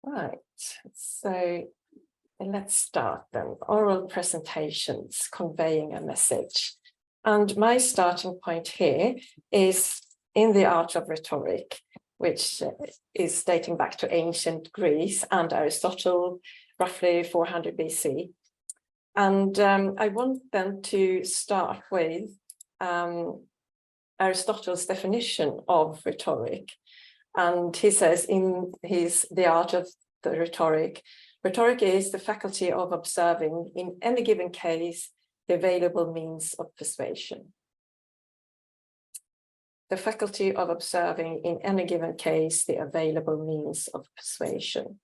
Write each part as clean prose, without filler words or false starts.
Right, so let's start then. Oral presentations, conveying a message. And my starting point here is in the art of rhetoric, which is dating back to ancient Greece and Aristotle, roughly 400 BC. And I want them to start with Aristotle's definition of rhetoric. And he says in The Art of the Rhetoric, rhetoric is the faculty of observing in any given case the available means of persuasion. The faculty of observing in any given case the available means of persuasion.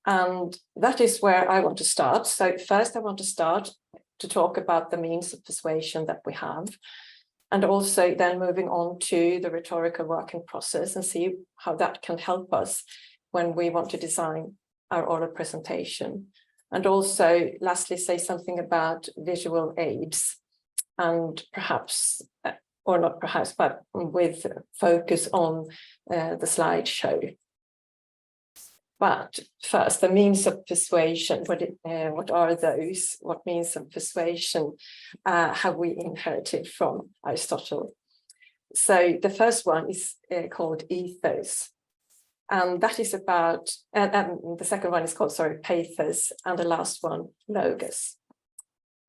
And that is where I want to start. So first I want to start to talk about the means of persuasion that we have, and also then moving on to the rhetorical working process and see how that can help us when we want to design our oral presentation. And also, lastly, say something about visual aids, and perhaps, or not perhaps, but with focus on the slideshow. But first, the means of persuasion, what are those? What means of persuasion have we inherited from Aristotle? So the first one is called ethos. And that is about, and the second one is called, pathos, and the last one, logos.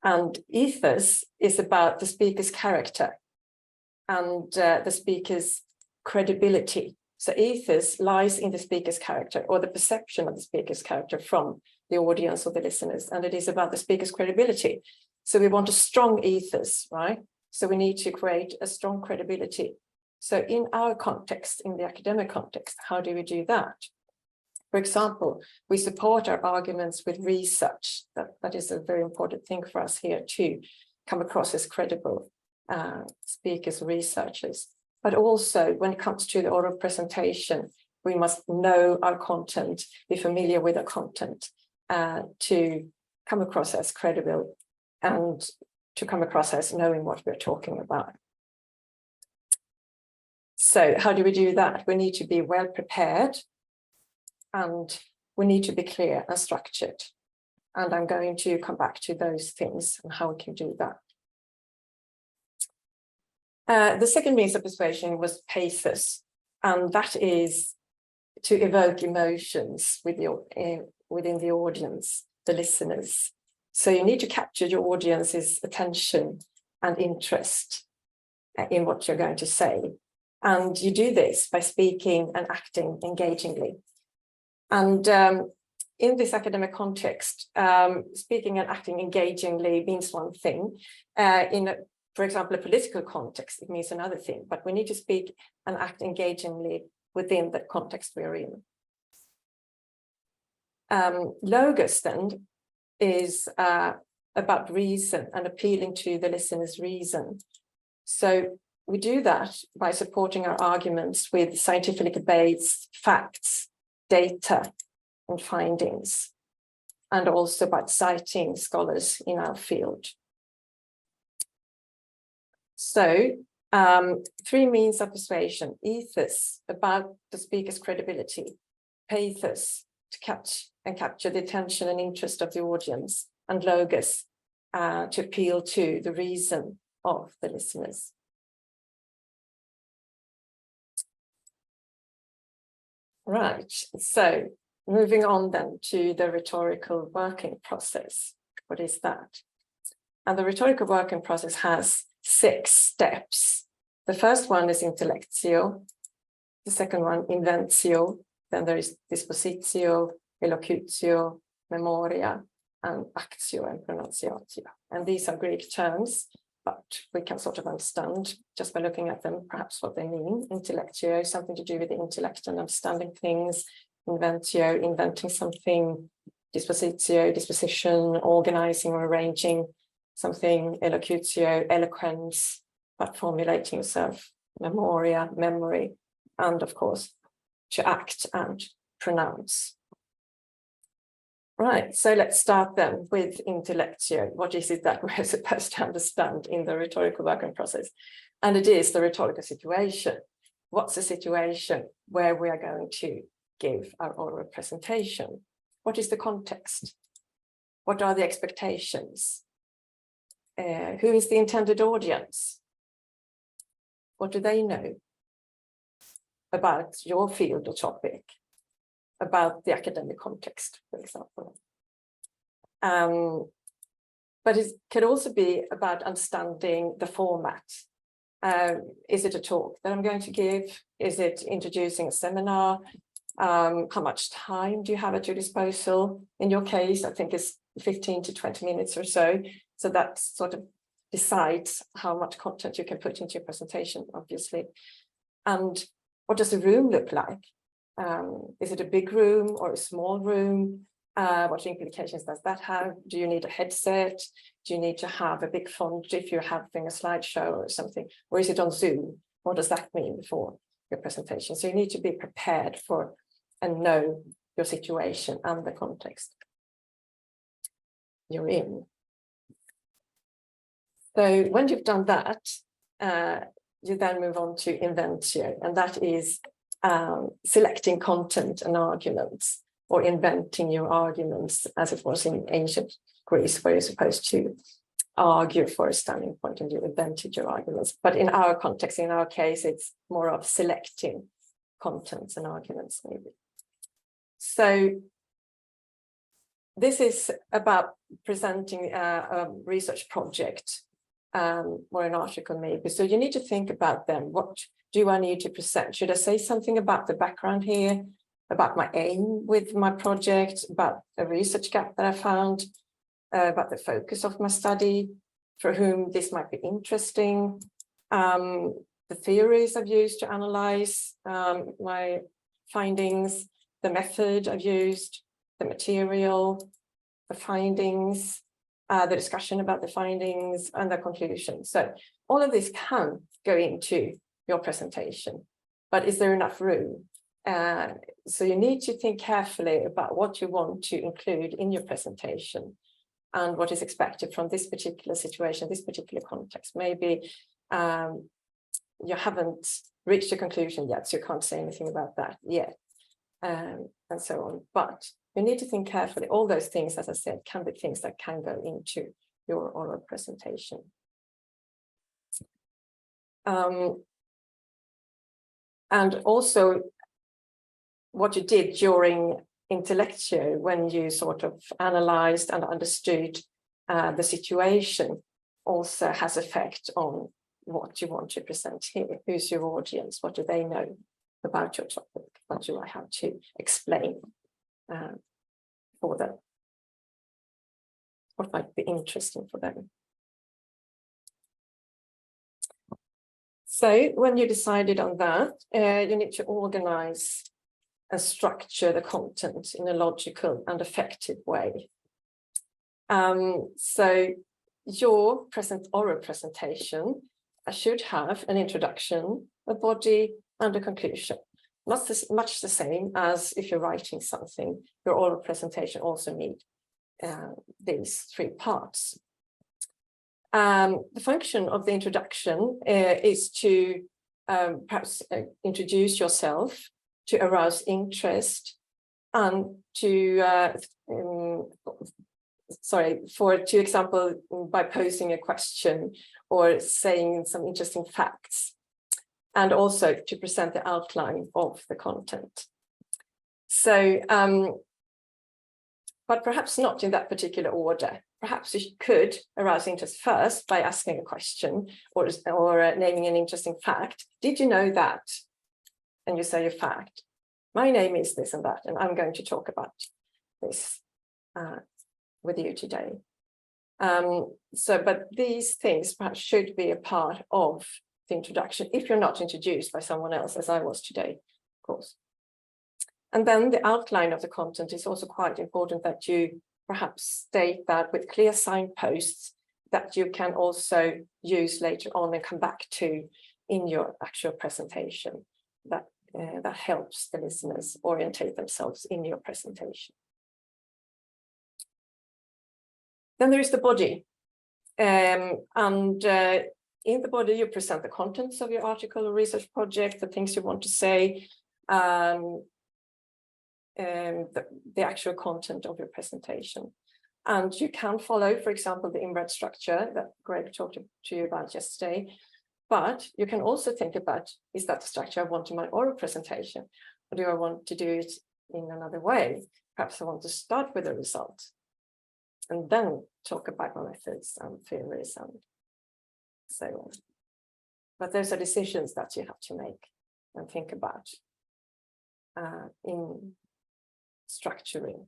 And ethos is about the speaker's character and the speaker's credibility. So ethos lies in the speaker's character, or the perception of the speaker's character from the audience or the listeners, and it is about the speaker's credibility. So we want a strong ethos, right? So we need to create a strong credibility. So in our context, in the academic context, how do we do that? For example, we support our arguments with research. That is a very important thing for us here to come across as credible speakers, researchers. But also, when it comes to the oral presentation, we must know our content, be familiar with our content, to come across as credible and to come across as knowing what we're talking about. So how do we do that? We need to be well prepared, and we need to be clear and structured. And I'm going to come back to those things and how we can do that. The second means of persuasion was pathos, and that is to evoke emotions within the audience, the listeners. So you need to capture your audience's attention and interest in what you're going to say. And you do this by speaking and acting engagingly. And in this academic context, speaking and acting engagingly means one thing. For example, a political context, it means another thing, but we need to speak and act engagingly within the context we're in. Logos then is about reason and appealing to the listener's reason. So we do that by supporting our arguments with scientifically based facts, data, and findings, and also by citing scholars in our field. So, three means of persuasion: ethos, about the speaker's credibility; pathos, to capture the attention and interest of the audience; and logos, to appeal to the reason of the listeners. Right, so moving on then to the rhetorical working process. What is that? And the rhetorical working process has 6 steps. The first one is intellectio, the second one inventio, then there is dispositio, elocutio, memoria, and actio and pronunciatio. And these are Greek terms, but we can sort of understand just by looking at them perhaps what they mean. Intellectio, something to do with the intellect and understanding things; inventio, inventing something; dispositio, disposition, organizing or arranging something; elocutio, eloquence, but formulating yourself; memoria, memory; and of course, to act and pronounce. Right, so let's start then with intellectio. What is it that we're supposed to understand in the rhetorical working process? And it is the rhetorical situation. What's the situation where we are going to give our oral presentation? What is the context? What are the expectations? Who is the intended audience? What do they know about your field or topic, about the academic context, for example? But it could also be about understanding the format. Is it a talk that I'm going to give? Is it introducing a seminar? How much time do you have at your disposal? In your case, I think it's 15 to 20 minutes or so. So that sort of decides how much content you can put into your presentation, obviously. And what does the room look like? Is it a big room or a small room? What implications does that have? Do you need a headset? Do you need to have a big font if you're having a slideshow or something? Or is it on Zoom? What does that mean for your presentation? So you need to be prepared for and know your situation and the context you're in. So when you've done that, you then move on to inventio, and that is selecting content and arguments, or inventing your arguments, as it was in ancient Greece, where you're supposed to argue for a standing point and you invented your arguments. But in our context, in our case, it's more of selecting contents and arguments, maybe. So this is about presenting a research project or an article, maybe. So you need to think about them. What do I need to present? Should I say something about the background here, about my aim with my project, about a research gap that I found, about the focus of my study, for whom this might be interesting, the theories I've used to analyze my findings, the method I've used, the material, the findings, the discussion about the findings, and the conclusion. So all of this can go into your presentation, but is there enough room? So you need to think carefully about what you want to include in your presentation and what is expected from this particular situation, this particular context. Maybe you haven't reached a conclusion yet, so you can't say anything about that yet, and so on. But you need to think carefully. All those things, as I said, can be things that can go into your oral presentation. And also what you did during intellectio, when you sort of analyzed and understood the situation, also has effect on what you want to present here. Who's your audience? What do they know about your topic? What do I have to explain for them? What might be interesting for them? So when you decided on that, you need to organize and structure the content in a logical and effective way. So your oral presentation should have an introduction, a body, and a conclusion. Much the same as if you're writing something, your oral presentation also needs these three parts. The function of the introduction is to perhaps introduce yourself, to arouse interest, and to, to example, by posing a question or saying some interesting facts, and also to present the outline of the content. So, but perhaps not in that particular order. Perhaps you could arouse interest first by asking a question or naming an interesting fact. Did you know that? And you say a fact. My name is this and that, and I'm going to talk about this with you today. But these things perhaps should be a part of the introduction if you're not introduced by someone else, as I was today, of course. And then the outline of the content is also quite important, that you perhaps state that with clear signposts that you can also use later on and come back to in your actual presentation. That helps the listeners orientate themselves in your presentation. Then there is the body. In the body, you present the contents of your article or research project, the things you want to say, the actual content of your presentation. And you can follow, for example, the inbred structure that Greg talked to you about yesterday. But you can also think about, is that the structure I want in my oral presentation? Or do I want to do it in another way? Perhaps I want to start with a result and then talk about my methods and theories and so on. But those are decisions that you have to make and think about in structuring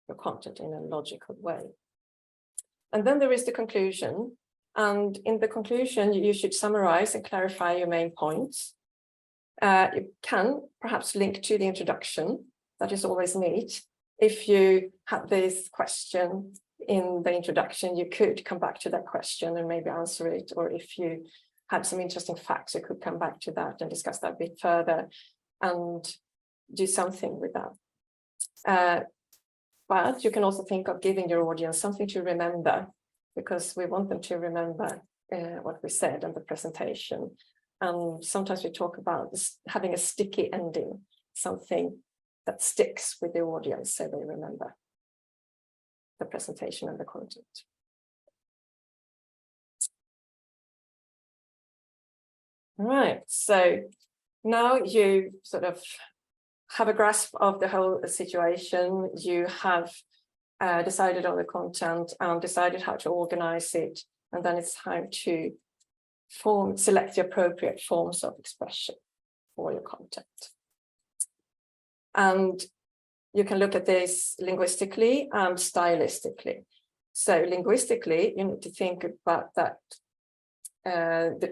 your content in a logical way. And then there is the conclusion. And in the conclusion, you should summarize and clarify your main points. You can perhaps link to the introduction. That is always neat. If you have this question in the introduction, you could come back to that question and maybe answer it. Or if you had some interesting facts, you could come back to that and discuss that a bit further and do something with that. But you can also think of giving your audience something to remember, because we want them to remember what we said in the presentation. And sometimes we talk about this, having a sticky ending, something that sticks with the audience so they remember the presentation and the content. All right, so now you sort of have a grasp of the whole situation. You have decided on the content and decided how to organize it. And then it's time to select the appropriate forms of expression for your content. And you can look at this linguistically and stylistically. So linguistically, you need to think about that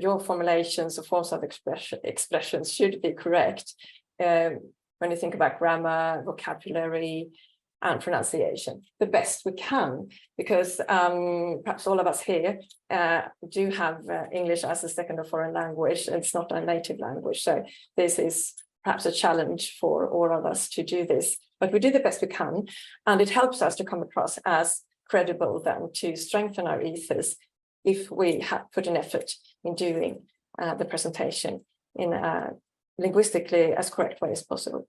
your formulations or forms of expressions should be correct when you think about grammar, vocabulary, and pronunciation, the best we can, because perhaps all of us here do have English as a second or foreign language. It's not our native language. So this is perhaps a challenge for all of us to do this, but we do the best we can. And it helps us to come across as credible then, to strengthen our ethos if we have put an effort in doing the presentation in a linguistically as correct way as possible.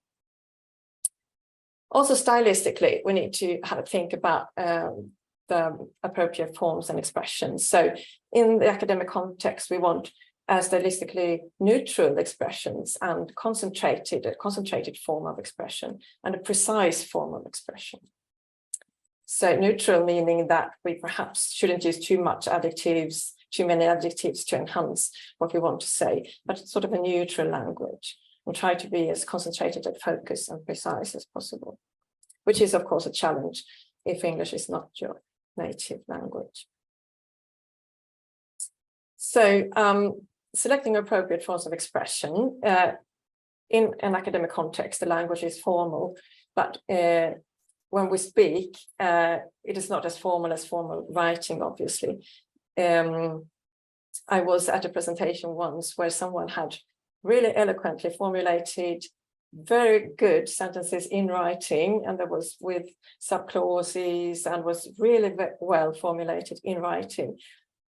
Also, stylistically, we need to have a think about the appropriate forms and expressions. So in the academic context, we want stylistically neutral expressions and a concentrated form of expression and a precise form of expression. So neutral meaning that we perhaps shouldn't use too many adjectives to enhance what we want to say, but it's sort of a neutral language, and try to be as concentrated and focused and precise as possible, which is, of course, a challenge if English is not your native language. So selecting appropriate forms of expression. In an academic context, the language is formal, but when we speak, it is not as formal writing, obviously. I was at a presentation once where someone had really eloquently formulated very good sentences in writing, and there was with subclauses and was really well formulated in writing.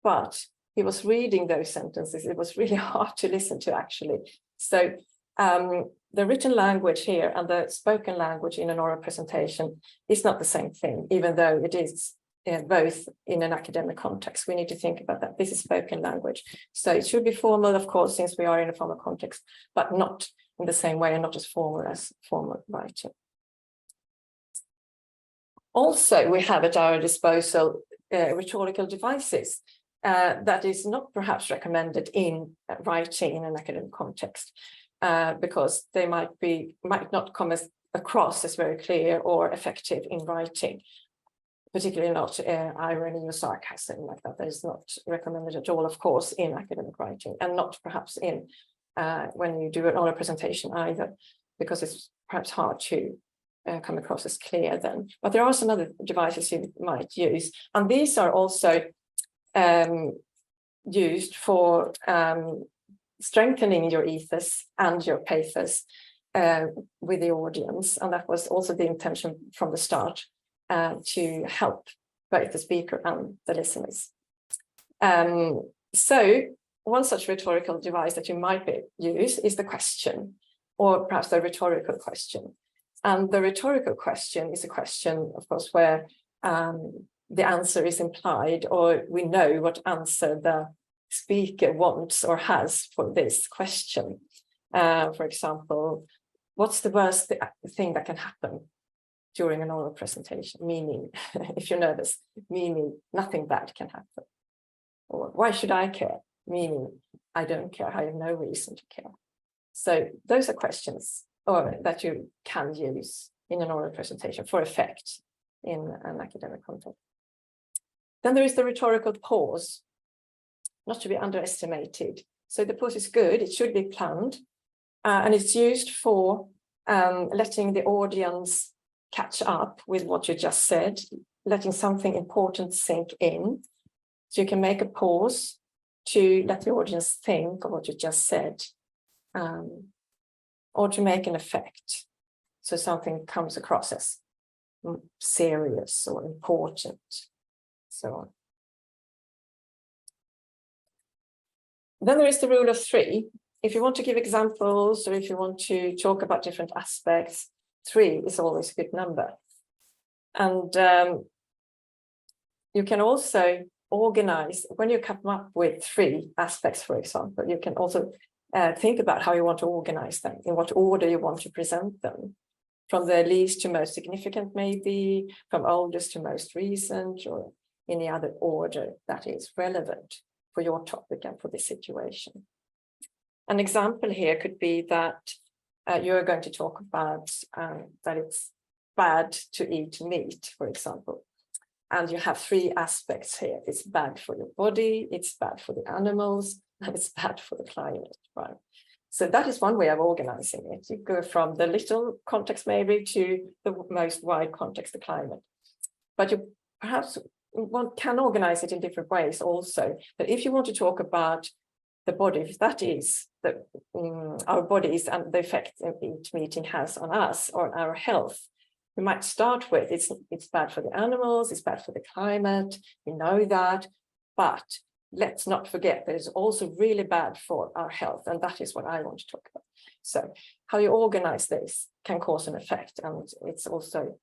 But he was reading those sentences. It was really hard to listen to, actually. So the written language here and the spoken language in an oral presentation is not the same thing, even though it is both in an academic context. We need to think about that. This is spoken language. So it should be formal, of course, since we are in a formal context, but not in the same way and not as formal writing. Also, we have at our disposal rhetorical devices that is not perhaps recommended in writing in an academic context because they might not come across as very clear or effective in writing. Particularly not irony or sarcasm like that. That is not recommended at all, of course, in academic writing, and not perhaps in when you do an oral presentation either, because it's perhaps hard to come across as clear then. But there are some other devices you might use, and these are also used for strengthening your ethos and your pathos with the audience, and that was also the intention from the start. To help both the speaker and the listeners. So one such rhetorical device that you might use is the question, or perhaps the rhetorical question. And the rhetorical question is a question, of course, where the answer is implied, or we know what answer the speaker wants or has for this question. For example, what's the worst thing that can happen during an oral presentation? Meaning, if you're nervous, meaning nothing bad can happen. Or why should I care? Meaning, I don't care, I have no reason to care. So those are questions that you can use in an oral presentation for effect in an academic context. Then there is the rhetorical pause, not to be underestimated. So the pause is good, it should be planned, and it's used for letting the audience catch up with what you just said, letting something important sink in. So you can make a pause to let the audience think of what you just said, or to make an effect. So something comes across as serious or important, so on. Then there is the rule of three. If you want to give examples, or if you want to talk about different aspects, 3 is always a good number. And you can also organize, when you come up with 3 aspects, for example, you can also think about how you want to organize them, in what order you want to present them, from the least to most significant, maybe, from oldest to most recent, or any other order that is relevant for your topic and for the situation. An example here could be that you're going to talk about that it's bad to eat meat, for example. And you have 3 aspects here. It's bad for your body, it's bad for the animals, and it's bad for the climate, right? So that is one way of organizing it. You go from the little context maybe to the most wide context, the climate. But you perhaps one can organize it in different ways also. But if you want to talk about the body, that is our bodies and the effect each meeting has on us or our health, we might start with it's bad for the animals, it's bad for the climate, we know that, but let's not forget that it's also really bad for our health, and that is what I want to talk about. So how you organize this can cause an effect, and it's also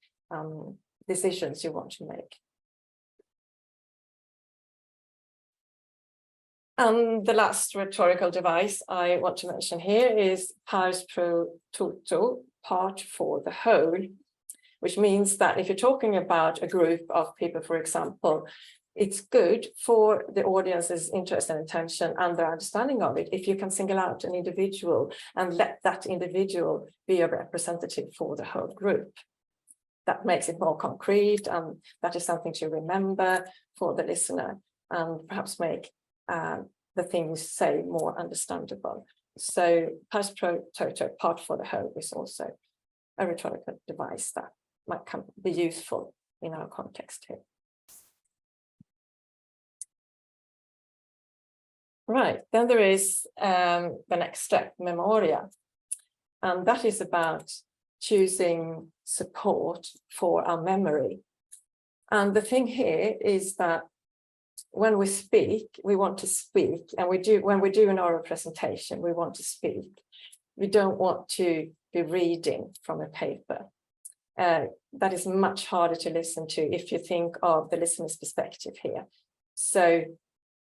decisions you want to make. And the last rhetorical device I want to mention here is pars pro toto, part for the whole, which means that if you're talking about a group of people, for example, it's good for the audience's interest and attention and their understanding of it if you can single out an individual and let that individual be a representative for the whole group. That makes it more concrete, and that is something to remember for the listener, and perhaps make the things say more understandable. So pars pro toto, part for the whole, is also a rhetorical device that might be useful in our context here. Right, then there is the next step, memoria, and that is about choosing support for our memory. And the thing here is that when we speak, we want to speak, and when we do an oral presentation, we want to speak. We don't want to be reading from a paper. That is much harder to listen to if you think of the listener's perspective here. So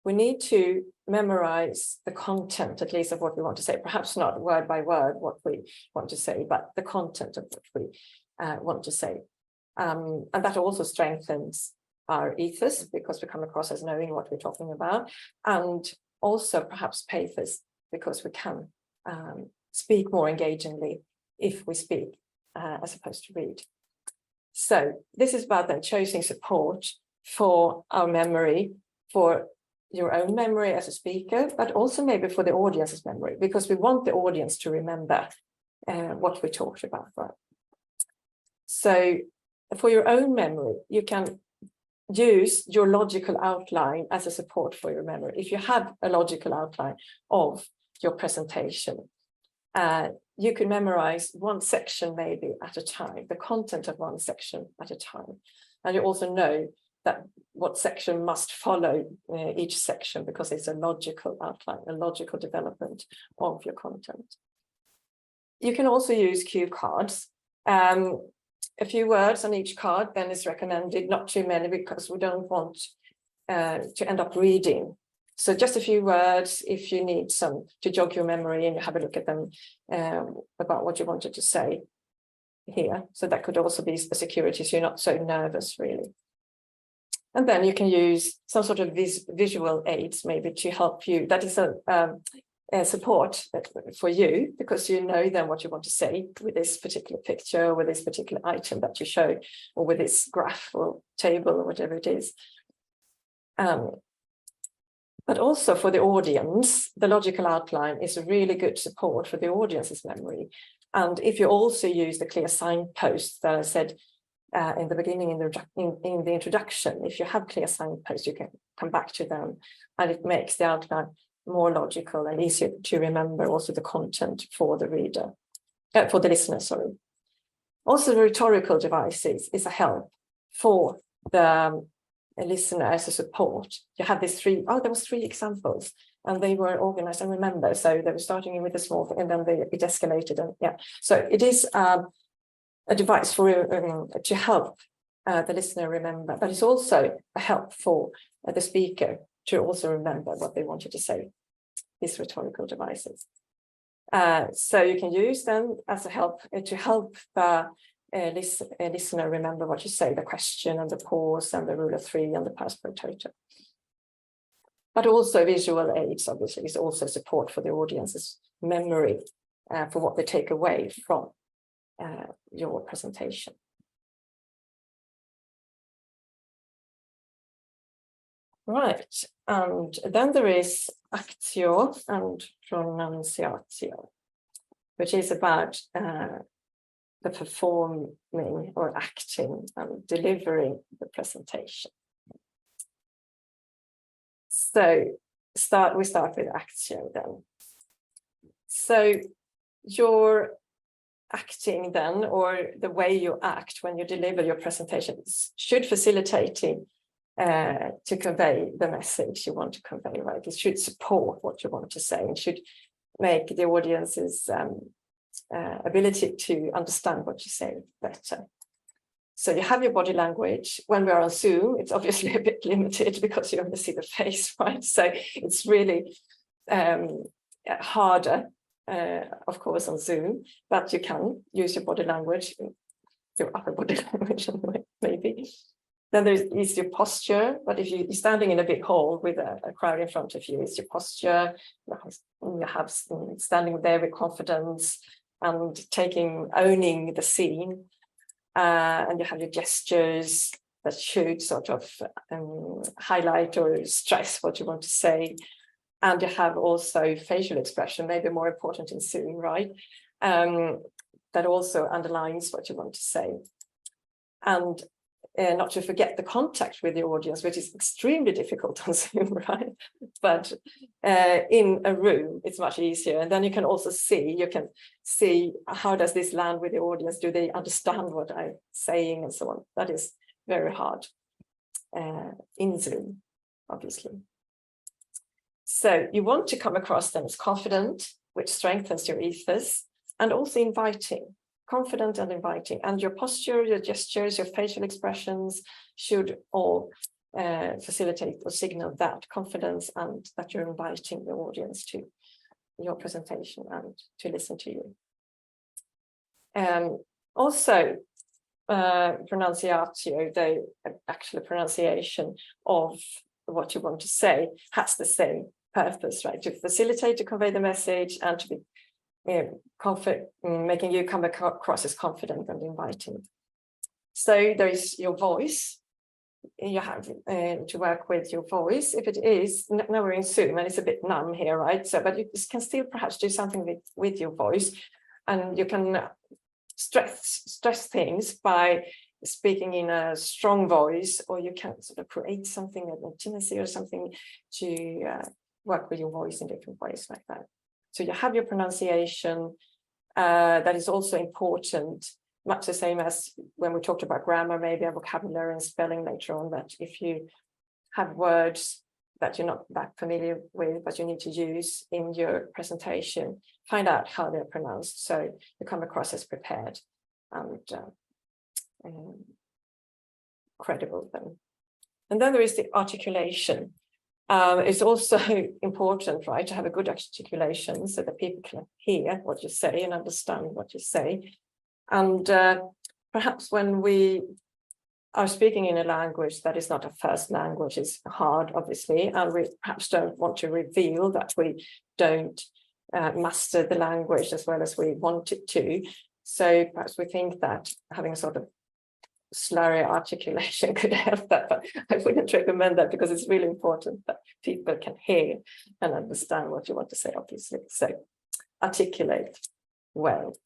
we need to memorize the content, at least, of what we want to say. Perhaps not word by word what we want to say, but the content of what we want to say. And that also strengthens our ethos, because we come across as knowing what we're talking about, and also perhaps pathos, because we can speak more engagingly if we speak as opposed to read. So this is about then choosing support for our memory, for your own memory as a speaker, but also maybe for the audience's memory, because we want the audience to remember what we talked about, right? So for your own memory, you can use your logical outline as a support for your memory. If you have a logical outline of your presentation, you can memorize one section maybe at a time, the content of one section at a time. And you also know that what section must follow each section, because it's a logical outline, a logical development of your content. You can also use cue cards. A few words on each card then is recommended, not too many, because we don't want to end up reading. So just a few words if you need some to jog your memory and you have a look at them about what you wanted to say here. So that could also be a security, so you're not so nervous really. And then you can use some sort of visual aids maybe to help you. That is a support for you, because you know then what you want to say with this particular picture, with this particular item that you show, or with this graph or table or whatever it is. But also for the audience, the logical outline is a really good support for the audience's memory. And if you also use the clear signposts that I said in the beginning, in the introduction, if you have clear signposts, you can come back to them, and it makes the outline more logical and easier to remember also the content for the reader, for the listener, sorry. Also, the rhetorical devices is a help for the listener as a support. You have these there was 3 examples, and they were organized, I remember. So they were starting with a small thing, and then it escalated, and yeah. So it is a device for to help the listener remember, but it's also a help for the speaker to also remember what they wanted to say, these rhetorical devices. So you can use them as a help to help the listener remember what you say, the question and the pause and the rule of 3 and the past per total. But also visual aids, obviously, is also support for the audience's memory for what they take away from your presentation. Right, and then there is actio and pronunciatio, which is about the performing or acting and delivering the presentation. So we start with actio then. So your acting then, or the way you act when you deliver your presentations, should facilitating to convey the message you want to convey, right? It should support what you want to say and should make the audience's ability to understand what you say better. So you have your body language. When we're on Zoom, it's obviously a bit limited because you only see the face, right? So it's really harder, of course, on Zoom, but you can use your body language, your upper body language anyway, maybe. Then there is your posture, but if you're standing in a big hall with a crowd in front of you, it's your posture. You have standing there with confidence and owning the scene. And you have your gestures that should sort of highlight or stress what you want to say. And you have also facial expression, maybe more important in Zoom, right? That also underlines what you want to say. And not to forget the contact with the audience, which is extremely difficult on Zoom, right? But in a room, it's much easier. And then you can also see how does this land with the audience? Do they understand what I'm saying and so on? That is very hard in Zoom, obviously. So you want to come across them as confident, which strengthens your ethos, and also inviting. Confident and inviting, and your posture, your gestures, your facial expressions should all facilitate or signal that confidence and that you're inviting the audience to your presentation and to listen to you. Also, pronunciatio, the actual pronunciation of what you want to say, has the same purpose, right? To facilitate, to convey the message, and to be making you come across as confident and inviting. So there is your voice. You have to work with your voice. If it is, now we're in Zoom and it's a bit numb here, right? So, but you can still perhaps do something with your voice, and you can stress things by speaking in a strong voice, or you can sort of create something, an intimacy or something, to work with your voice in different ways like that. So you have your pronunciation, that is also important, much the same as when we talked about grammar, maybe a vocabulary and spelling later on, that if you have words that you're not that familiar with, but you need to use in your presentation, find out how they're pronounced so you come across as prepared. and credible then. And then there is the articulation. It's also important, right, to have a good articulation so that people can hear what you say and understand what you say. And perhaps when we are speaking in a language that is not a first language, it's hard, obviously, and we perhaps don't want to reveal that we don't master the language as well as we want it to. So perhaps we think that having a sort of slurry articulation could help that, but I wouldn't recommend that because it's really important that people can hear and understand what you want to say, obviously. So articulate well.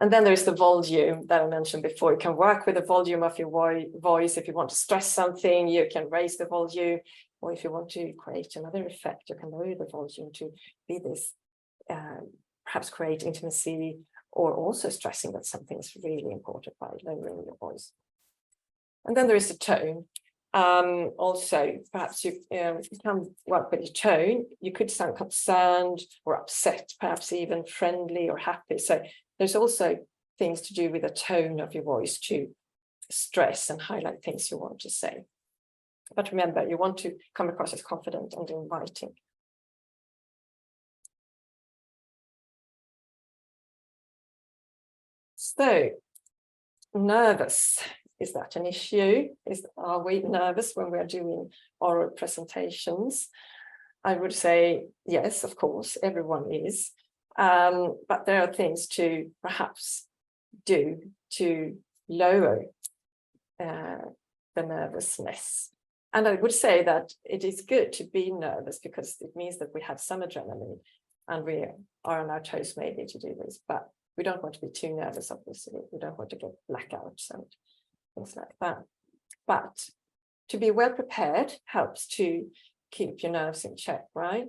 And then there's the volume that I mentioned before. You can work with the volume of your voice. If you want to stress something, you can raise the volume. Or if you want to create another effect, you can lower the volume to be this, perhaps create intimacy, or also stressing that something is really important by lowering your voice. And then there is the tone. Also, perhaps you can work with your tone. You could sound concerned or upset, perhaps even friendly or happy. So there's also things to do with the tone of your voice to stress and highlight things you want to say. But remember, you want to come across as confident and inviting. So, nervous. Is that an issue? Are we nervous when we are doing oral presentations? I would say yes, of course, everyone is. But there are things to perhaps do to lower the nervousness. And I would say that it is good to be nervous because it means that we have some adrenaline and we are on our toes maybe to do this, but we don't want to be too nervous, obviously. We don't want to get blackouts and things like that. But to be well prepared helps to keep your nerves in check, right?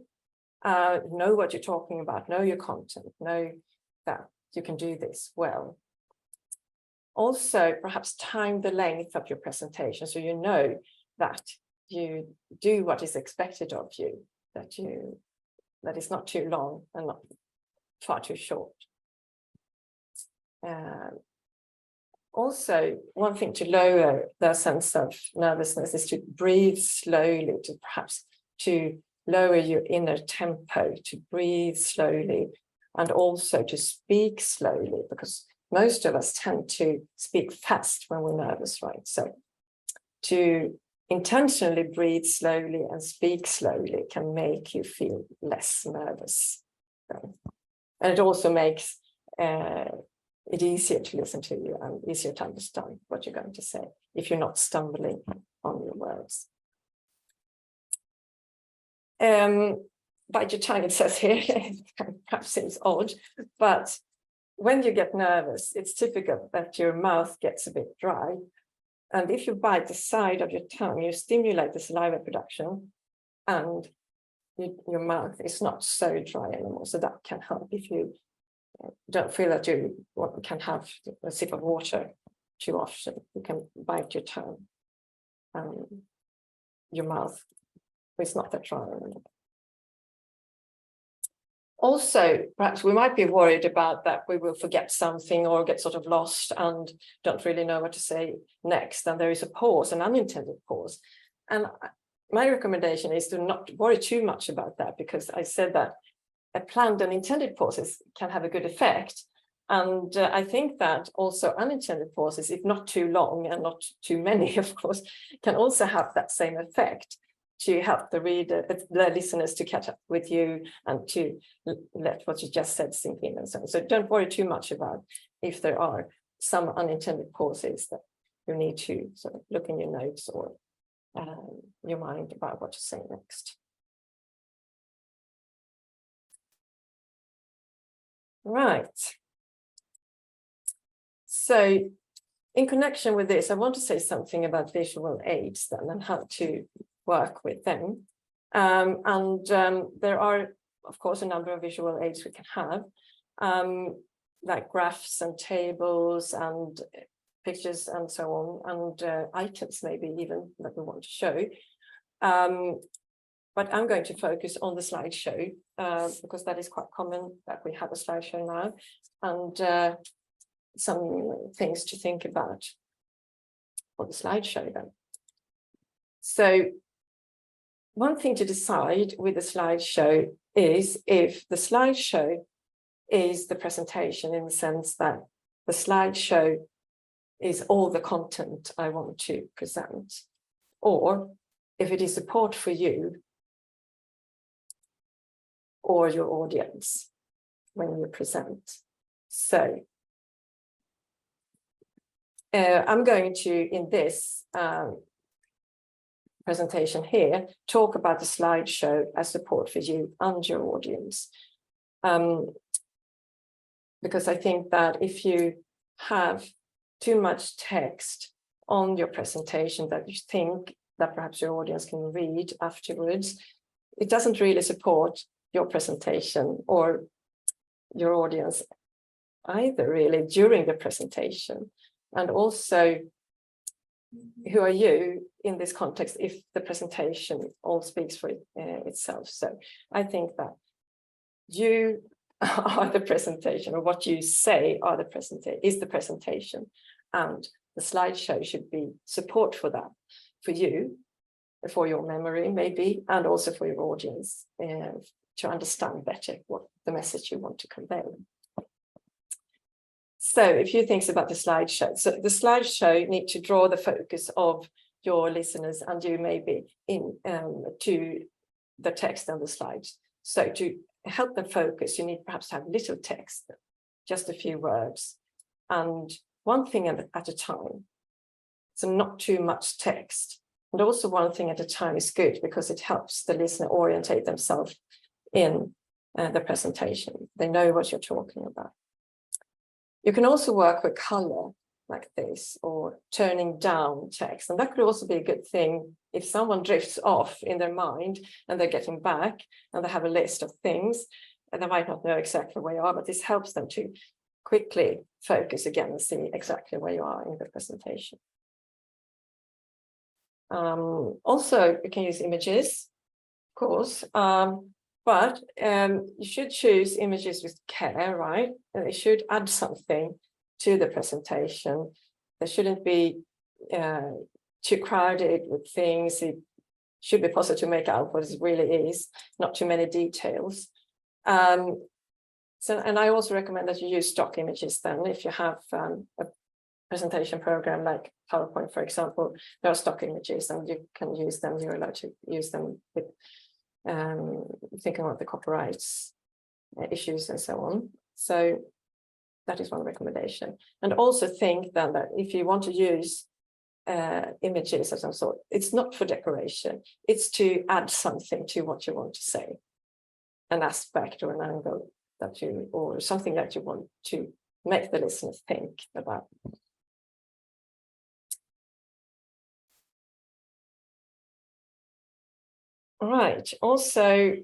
Know what you're talking about, know your content, know that you can do this well. Also, perhaps time the length of your presentation so you know that you do what is expected of you, that is not too long and not far too short. Also, one thing to lower the sense of nervousness is to breathe slowly, to perhaps to lower your inner tempo, to breathe slowly, and also to speak slowly, because most of us tend to speak fast when we're nervous, right? So to intentionally breathe slowly and speak slowly can make you feel less nervous. And it also makes it easier to listen to you and easier to understand what you're going to say if you're not stumbling on your words. Bite your tongue, it says here, perhaps seems odd, but when you get nervous, it's typical that your mouth gets a bit dry. And if you bite the side of your tongue, you stimulate the saliva production and your mouth is not so dry anymore. So that can help if you don't feel that you can have a sip of water too often. You can bite your tongue and your mouth is not that dry anymore. Also, perhaps we might be worried about that we will forget something or get sort of lost and don't really know what to say next. And there is a pause, an unintended pause. And my recommendation is to not worry too much about that, because I said that a planned and intended pauses can have a good effect. And I think that also unintended pauses, if not too long and not too many, of course, can also have that same effect to help the listeners to catch up with you and to let what you just said sink in and so on. So don't worry too much about if there are some unintended pauses that you need to sort of look in your notes or your mind about what to say next. Right. So in connection with this, I want to say something about visual aids then and how to work with them. There are, of course, a number of visual aids we can have, like graphs and tables and pictures and so on, and items maybe even that we want to show. But I'm going to focus on the slideshow because that is quite common that we have a slideshow now. And some things to think about for the slideshow then. So one thing to decide with the slideshow is if the slideshow is the presentation, in the sense that the slideshow is all the content I want to present, or if it is support for you or your audience when you present. So I'm going to, in this presentation here, talk about the slideshow as support for you and your audience. Because I think that if you have too much text on your presentation that you think that perhaps your audience can read afterwards, it doesn't really support your presentation or your audience either, really, during the presentation. And also, who are you in this context if the presentation all speaks for itself? So I think that you are the presentation, or what you say are the is the presentation, and the slideshow should be support for that, for you, for your memory maybe, and also for your audience to understand better what the message you want to convey. So a few things about the slideshow. So the slideshow need to draw the focus of your listeners and you maybe in to the text on the slides. So to help them focus, you need perhaps to have little text, just a few words, and one thing at a time. So not too much text. And also one thing at a time is good because it helps the listener orientate themselves in the presentation. They know what you're talking about. You can also work with color like this, or turning down text. And that could also be a good thing if someone drifts off in their mind and they're getting back and they have a list of things and they might not know exactly where you are, but this helps them to quickly focus again and see exactly where you are in the presentation. Also, you can use images, of course, but you should choose images with care, right? And they should add something to the presentation. They shouldn't be too crowded with things. It should be possible to make out what it really is, not too many details. And I also recommend that you use stock images then. If you have a presentation program like PowerPoint, for example, there are stock images and you can use them. You're allowed to use them with thinking about the copyrights issues and so on. So that is one recommendation. And also think then that if you want to use images of some sort, it's not for decoration, it's to add something to what you want to say, an aspect or an angle that you, or something that you want to make the listeners think about. All right, also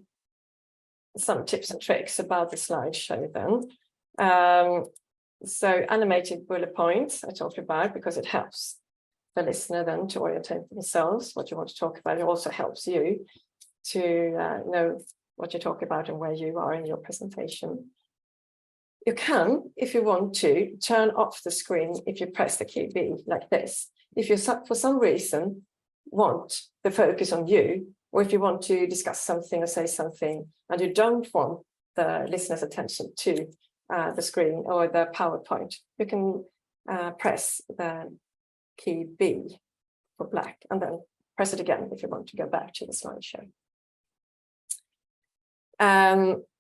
some tips and tricks about the slideshow then. So animated bullet points I talked about because it helps the listener then to orientate themselves, what you want to talk about. It also helps you to know what you talk about and where you are in your presentation. You can, if you want to, turn off the screen if you press the key B like this. If you, for some reason, want the focus on you, or if you want to discuss something or say something and you don't want the listener's attention to the screen or the PowerPoint, you can press the key B for black and then press it again if you want to go back to the slideshow.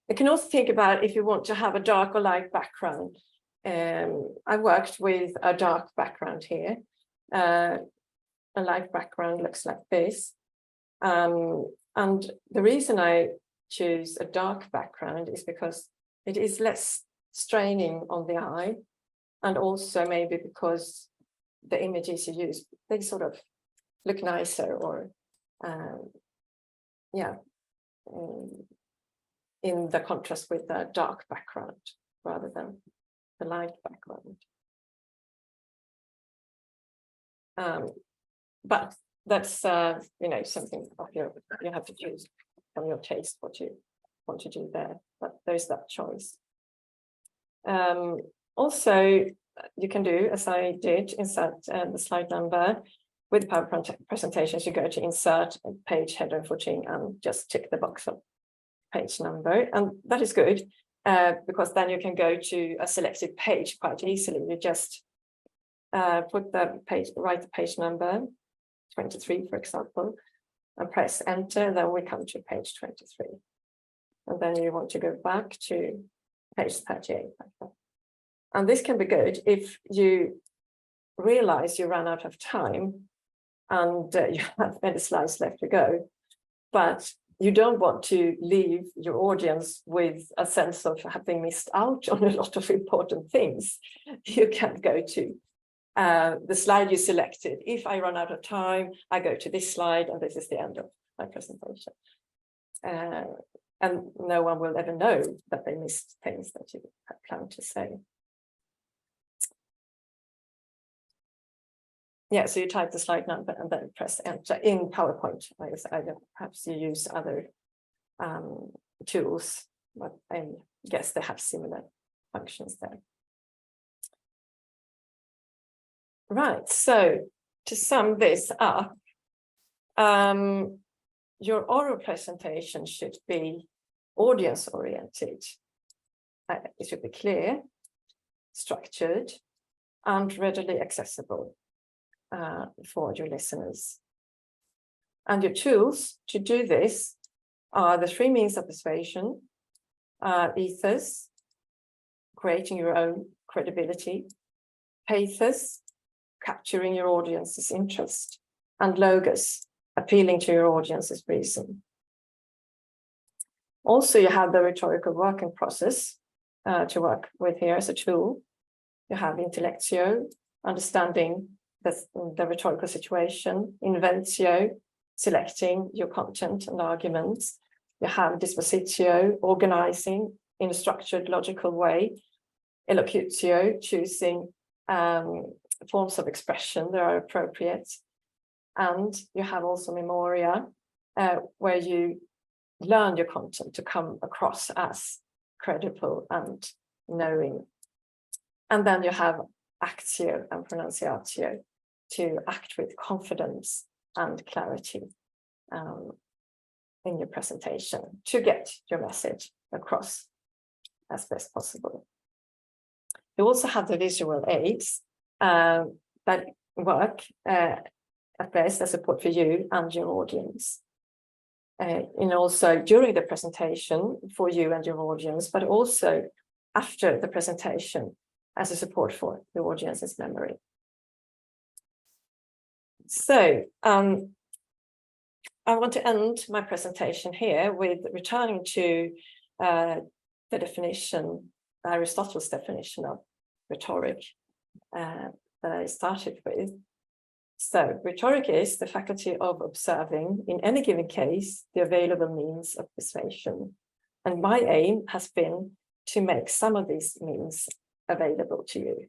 You can also think about if you want to have a dark or light background. I worked with a dark background here. A light background looks like this. And the reason I choose a dark background is because it is less straining on the eye, and also maybe because the images you use, they sort of look nicer, or in the contrast with the dark background rather than the light background. But that's something of you have to choose from your taste what you want to do there, but there's that choice. Also, you can do, as I did, insert the slide number. With PowerPoint presentations, you go to insert page header footing and just tick the box of page number. And that is good because then you can go to a selected page quite easily. You just put the page, write the page number, 23, for example, and press enter. Then we come to page 23. And then you want to go back to page 38. And this can be good if you realize you ran out of time and you have many slides left to go, but you don't want to leave your audience with a sense of having missed out on a lot of important things. You can go to the slide you selected. If I run out of time, I go to this slide, and this is the end of my presentation. And no one will ever know that they missed things that you had planned to say. Yeah, so you type the slide number and then press enter in PowerPoint. Perhaps you use other tools, but I guess they have similar functions there. Right, so to sum this up, your oral presentation should be audience-oriented. It should be clear, structured, and readily accessible for your listeners. And your tools to do this are the 3 means of persuasion, ethos, creating your own credibility, pathos, capturing your audience's interest, and logos, appealing to your audience's reason. Also, you have the rhetorical working process to work with here as a tool. You have intellectio, understanding the rhetorical situation, inventio, selecting your content and arguments. You have dispositio, organizing in a structured, logical way. Elocutio, choosing forms of expression that are appropriate. And you have also memoria, where you learn your content to come across as credible and knowing. And then you have actio and pronunciatio, to act with confidence and clarity in your presentation to get your message across as best possible. You also have the visual aids that work at best as support for you and your audience. And also during the presentation for you and your audience, but also after the presentation as a support for the audience's memory. So I want to end my presentation here with returning to the definition, Aristotle's definition of rhetoric that I started with. So rhetoric is the faculty of observing in any given case the available means of persuasion. And my aim has been to make some of these means available to you.